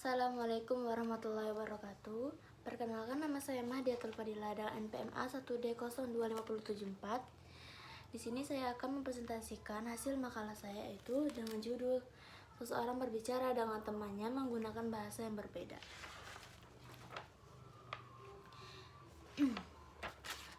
Assalamualaikum warahmatullahi wabarakatuh. Perkenalkan, nama saya Mahdiatul Fadila dari NPMA 1D02574. Di sini saya akan mempresentasikan hasil makalah saya, yaitu dengan judul Seseorang berbicara dengan temannya menggunakan bahasa yang berbeda.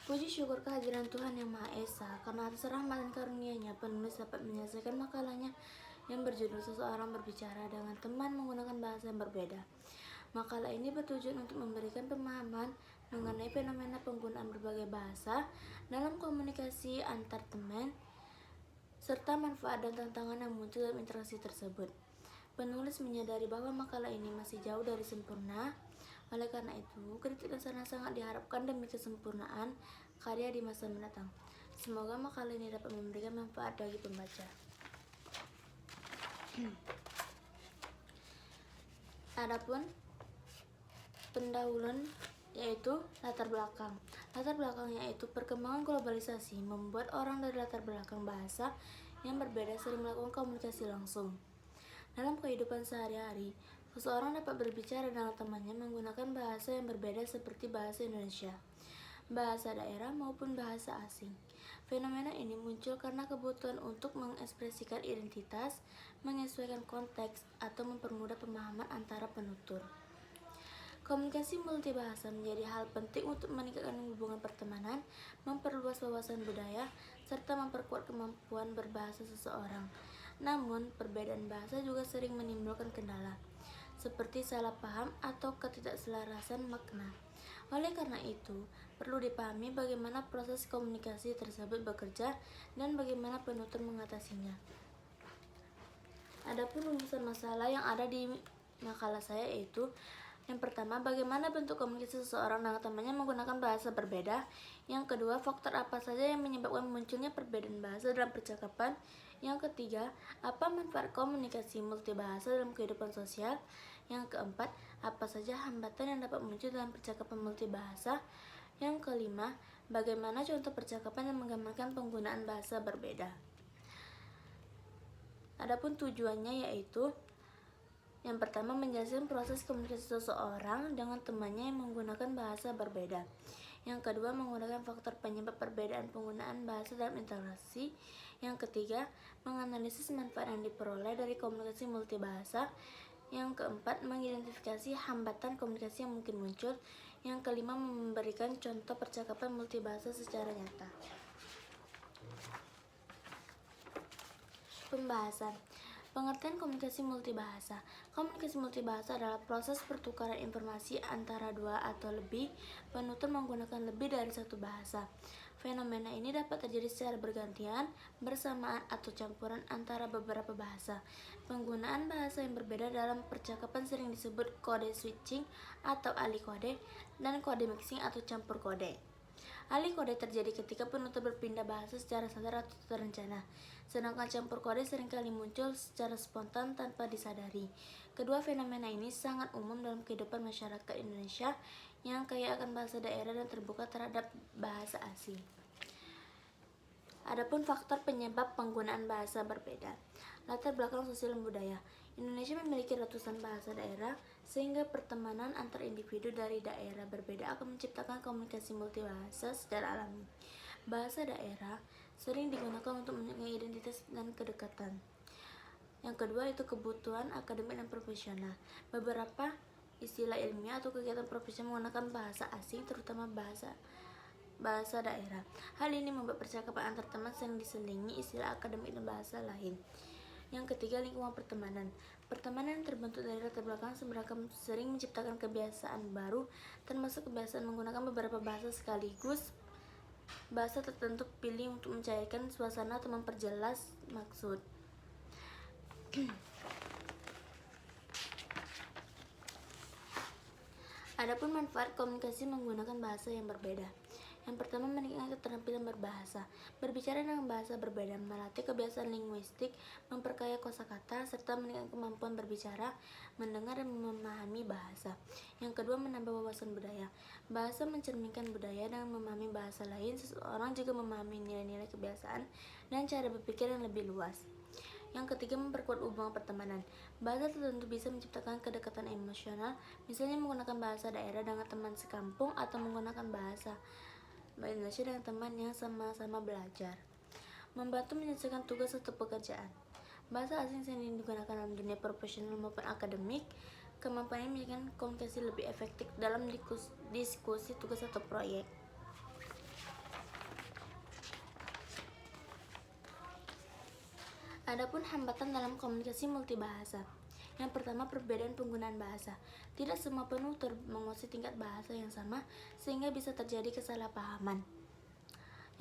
Puji syukur kehadiran Tuhan Yang Maha Esa, karena atas rahmat dan karunia-Nya penulis dapat menyelesaikan makalahnya yang berjudul Seseorang berbicara dengan teman menggunakan bahasa yang berbeda. Makalah ini bertujuan untuk memberikan pemahaman mengenai fenomena penggunaan berbagai bahasa dalam komunikasi antar teman, serta manfaat dan tantangan yang muncul dalam interaksi tersebut. Penulis menyadari bahwa makalah ini masih jauh dari sempurna. Oleh karena itu, kritik dan saran sangat diharapkan demi kesempurnaan karya di masa mendatang. Semoga makalah ini dapat memberikan manfaat bagi pembaca. Adapun pendahuluan yaitu latar belakang. Latar belakangnya yaitu perkembangan globalisasi membuat orang dari latar belakang bahasa yang berbeda sering melakukan komunikasi langsung. Dalam kehidupan sehari-hari, seseorang dapat berbicara dengan temannya menggunakan bahasa yang berbeda seperti bahasa Indonesia, bahasa daerah maupun bahasa asing. Fenomena ini muncul karena kebutuhan untuk mengekspresikan identitas, menyesuaikan konteks, atau mempermudah pemahaman antara penutur. Komunikasi multibahasa menjadi hal penting untuk meningkatkan hubungan pertemanan, memperluas wawasan budaya, serta memperkuat kemampuan berbahasa seseorang. Namun, perbedaan bahasa juga sering menimbulkan kendala, seperti salah paham atau ketidakselarasan makna. Oleh karena itu, perlu dipahami bagaimana proses komunikasi tersebut bekerja dan bagaimana penutur mengatasinya. Adapun rumusan masalah yang ada di makalah saya yaitu: yang pertama, bagaimana bentuk komunikasi seseorang dengan temannya menggunakan bahasa berbeda. Yang kedua, faktor apa saja yang menyebabkan munculnya perbedaan bahasa dalam percakapan. Yang ketiga, apa manfaat komunikasi multibahasa dalam kehidupan sosial. Yang keempat, apa saja hambatan yang dapat muncul dalam percakapan multibahasa. Yang kelima, bagaimana contoh percakapan yang menggambarkan penggunaan bahasa berbeda. Adapun tujuannya yaitu: yang pertama, menjelaskan proses komunikasi seseorang dengan temannya yang menggunakan bahasa berbeda. Yang kedua, menggunakan faktor penyebab perbedaan penggunaan bahasa dalam interaksi. Yang ketiga, menganalisis manfaat yang diperoleh dari komunikasi multibahasa. Yang keempat, mengidentifikasi hambatan komunikasi yang mungkin muncul. Yang kelima, memberikan contoh percakapan multibahasa secara nyata. Pembahasan. Pengertian komunikasi multibahasa. Komunikasi multibahasa adalah proses pertukaran informasi antara dua atau lebih penutur menggunakan lebih dari satu bahasa. Fenomena ini dapat terjadi secara bergantian, bersamaan, atau campuran antara beberapa bahasa. Penggunaan bahasa yang berbeda dalam percakapan sering disebut kode switching atau alih kode, dan kode mixing atau campur kode. Alih kode terjadi ketika penutur berpindah bahasa secara sadar atau terencana, sedangkan campur kode seringkali muncul secara spontan tanpa disadari. Kedua fenomena ini sangat umum dalam kehidupan masyarakat Indonesia yang kaya akan bahasa daerah dan terbuka terhadap bahasa asing. Adapun faktor penyebab penggunaan bahasa berbeda. Latar belakang sosial dan budaya. Indonesia memiliki ratusan bahasa daerah, sehingga pertemanan antar individu dari daerah berbeda akan menciptakan komunikasi multibahasa secara alami. Bahasa daerah sering digunakan untuk menunjukkan identitas dan kedekatan. Yang kedua itu kebutuhan akademik dan profesional. Beberapa istilah ilmiah atau kegiatan profesional menggunakan bahasa asing, terutama bahasa daerah. Hal ini membuat percakapan antar teman sering diselingi istilah akademik dan bahasa lain. Yang ketiga, lingkungan pertemanan. Pertemanan yang terbentuk dari latar belakang beragam sering menciptakan kebiasaan baru, termasuk kebiasaan menggunakan beberapa bahasa sekaligus. Bahasa tertentu pilih untuk mencairkan suasana atau memperjelas maksud. Adapun manfaat komunikasi menggunakan bahasa yang berbeda. Yang pertama, meningkatkan keterampilan berbahasa. Berbicara dengan bahasa berbeda melatih kebiasaan linguistik, memperkaya kosakata, serta meningkatkan kemampuan berbicara, mendengar, dan memahami bahasa. Yang kedua, menambah wawasan budaya. Bahasa mencerminkan budaya. Dengan memahami bahasa lain, seseorang juga memahami nilai-nilai kebiasaan dan cara berpikir yang lebih luas. Yang ketiga, memperkuat hubungan pertemanan. Bahasa tertentu bisa menciptakan kedekatan emosional, misalnya menggunakan bahasa daerah dengan teman sekampung atau menggunakan bahasa Indonesia dengan teman yang sama-sama belajar. Membantu menyelesaikan tugas atau pekerjaan. Bahasa asing sering digunakan dalam dunia profesional maupun akademik. Kemampuannya menjadikan komunikasi lebih efektif dalam diskusi tugas atau proyek. Adapun hambatan dalam komunikasi multibahasa. Yang pertama, perbedaan penggunaan bahasa. Tidak semua penutur menguasai tingkat bahasa yang sama sehingga bisa terjadi kesalahpahaman.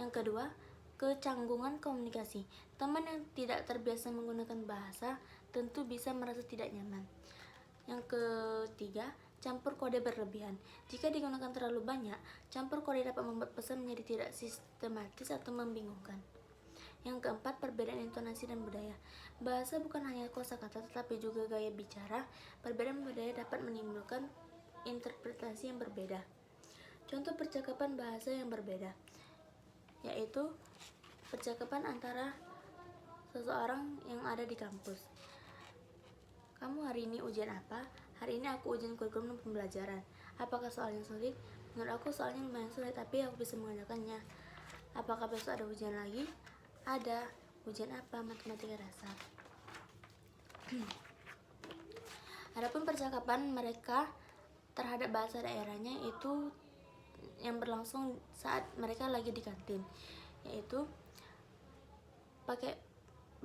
Yang kedua, kecanggungan komunikasi. Teman yang tidak terbiasa menggunakan bahasa tentu bisa merasa tidak nyaman. Yang ketiga, campur kode berlebihan. Jika digunakan terlalu banyak, campur kode dapat membuat pesan menjadi tidak sistematis atau membingungkan. Yang keempat, perbedaan intonasi dan budaya. Bahasa bukan hanya kosakata tetapi juga gaya bicara. Perbedaan budaya dapat menimbulkan interpretasi yang berbeda. Contoh percakapan bahasa yang berbeda, yaitu percakapan antara seseorang yang ada di kampus. Kamu hari ini ujian apa? Hari ini aku ujian kurikulum dan pembelajaran. Apakah soalnya sulit? Menurut aku soalnya lumayan sulit, tapi aku bisa mengerjakannya. Apakah besok ada ujian lagi? Ada. Ujian apa? Matematika dasar. Adapun percakapan mereka terhadap bahasa daerahnya itu yang berlangsung saat mereka lagi di kantin, yaitu pakai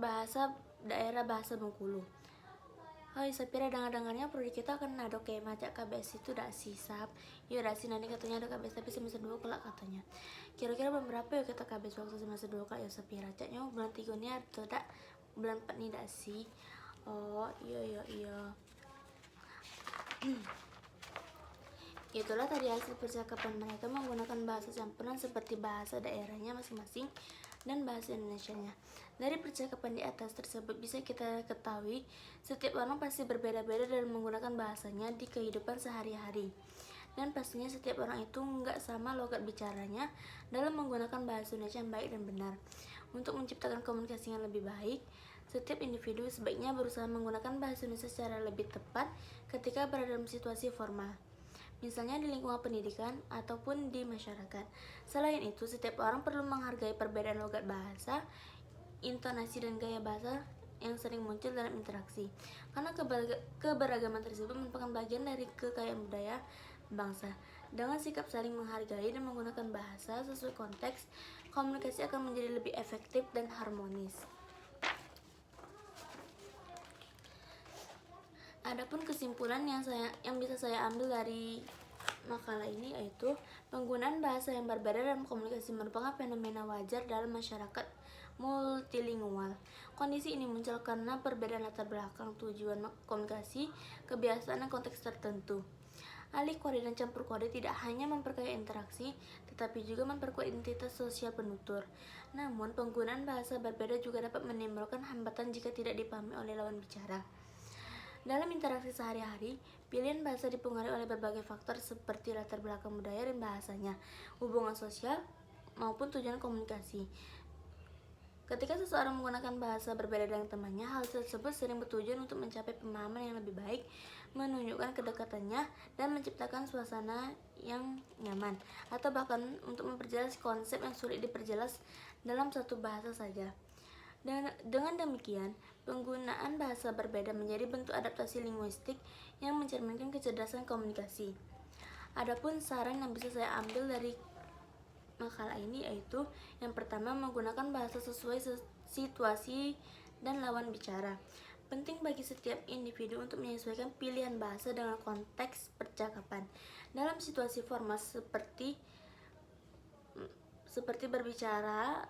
bahasa daerah, bahasa Bengkulu. Hai Sapira, dengar-dengarnya prodi kita akan ada kayak macak KBS itu dak sisap. Iya dak sih, nanti katanya ada KBS tapi semester 2 kelak katanya. Kira-kira bulan berapa ya kita KBS waktu semester 2 kak ya Sapira? Caknya bulan 3 ini atau dak bulan 4 nih dak sih? Oh iya. Itulah tadi hasil percakapan mereka menggunakan bahasa campuran seperti bahasa daerahnya masing-masing dan bahasa Indonesianya. Dari percakapan di atas tersebut bisa kita ketahui setiap orang pasti berbeda-beda dalam menggunakan bahasanya di kehidupan sehari-hari. Dan pastinya setiap orang itu nggak sama logat bicaranya dalam menggunakan bahasa Indonesia yang baik dan benar. Untuk menciptakan komunikasi yang lebih baik, setiap individu sebaiknya berusaha menggunakan bahasa Indonesia secara lebih tepat ketika berada dalam situasi formal, misalnya di lingkungan pendidikan ataupun di masyarakat. Selain itu, setiap orang perlu menghargai perbedaan logat bahasa, intonasi dan gaya bahasa yang sering muncul dalam interaksi, karena keberagaman tersebut merupakan bagian dari kekayaan budaya bangsa. Dengan sikap saling menghargai dan menggunakan bahasa sesuai konteks, komunikasi akan menjadi lebih efektif dan harmonis. Adapun kesimpulan yang bisa saya ambil dari makalah ini yaitu penggunaan bahasa yang berbeda dalam komunikasi merupakan fenomena wajar dalam masyarakat multilingual. Kondisi ini muncul karena perbedaan latar belakang, tujuan komunikasi, kebiasaan dan konteks tertentu. Alih kode dan campur kode tidak hanya memperkaya interaksi, tetapi juga memperkuat identitas sosial penutur. Namun, penggunaan bahasa berbeda juga dapat menimbulkan hambatan jika tidak dipahami oleh lawan bicara. Dalam interaksi sehari-hari, pilihan bahasa dipengaruhi oleh berbagai faktor seperti latar belakang budaya dan bahasanya, hubungan sosial, maupun tujuan komunikasi. Ketika seseorang menggunakan bahasa berbeda dengan temannya, hal tersebut sering bertujuan untuk mencapai pemahaman yang lebih baik, menunjukkan kedekatannya, dan menciptakan suasana yang nyaman, atau bahkan untuk memperjelas konsep yang sulit diperjelas dalam satu bahasa saja. Dan dengan demikian, penggunaan bahasa berbeda menjadi bentuk adaptasi linguistik yang mencerminkan kecerdasan komunikasi. Adapun saran yang bisa saya ambil dari makalah ini yaitu yang pertama, menggunakan bahasa sesuai situasi dan lawan bicara. Penting bagi setiap individu untuk menyesuaikan pilihan bahasa dengan konteks percakapan. Dalam situasi formal seperti berbicara,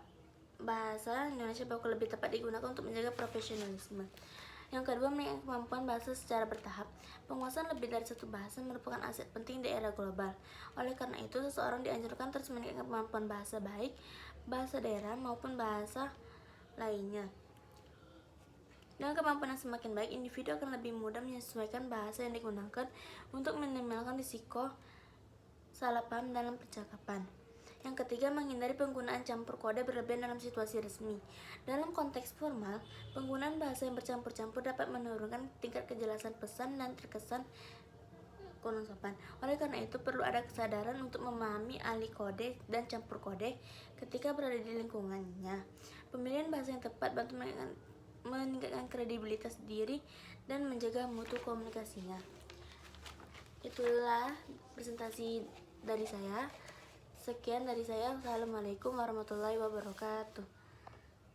bahasa Indonesia bakal lebih tepat digunakan untuk menjaga profesionalisme. Yang kedua, meningkatkan kemampuan bahasa secara bertahap. Penguasaan lebih dari satu bahasa merupakan aset penting di era global. Oleh karena itu, seseorang dianjurkan terus meningkatkan kemampuan bahasa baik, bahasa daerah maupun bahasa lainnya. Dengan kemampuan yang semakin baik, individu akan lebih mudah menyesuaikan bahasa yang digunakan untuk minimalkan risiko salah paham dalam percakapan. Yang ketiga, menghindari penggunaan campur kode berlebihan dalam situasi resmi. Dalam konteks formal, penggunaan bahasa yang bercampur-campur dapat menurunkan tingkat kejelasan pesan dan terkesan kurang sopan. Oleh karena itu, perlu ada kesadaran untuk memahami alih kode dan campur kode ketika berada di lingkungannya. Pemilihan bahasa yang tepat bantu meningkatkan kredibilitas diri dan menjaga mutu komunikasinya. Itulah presentasi dari saya. Sekian dari saya. Wassalamualaikum warahmatullahi wabarakatuh.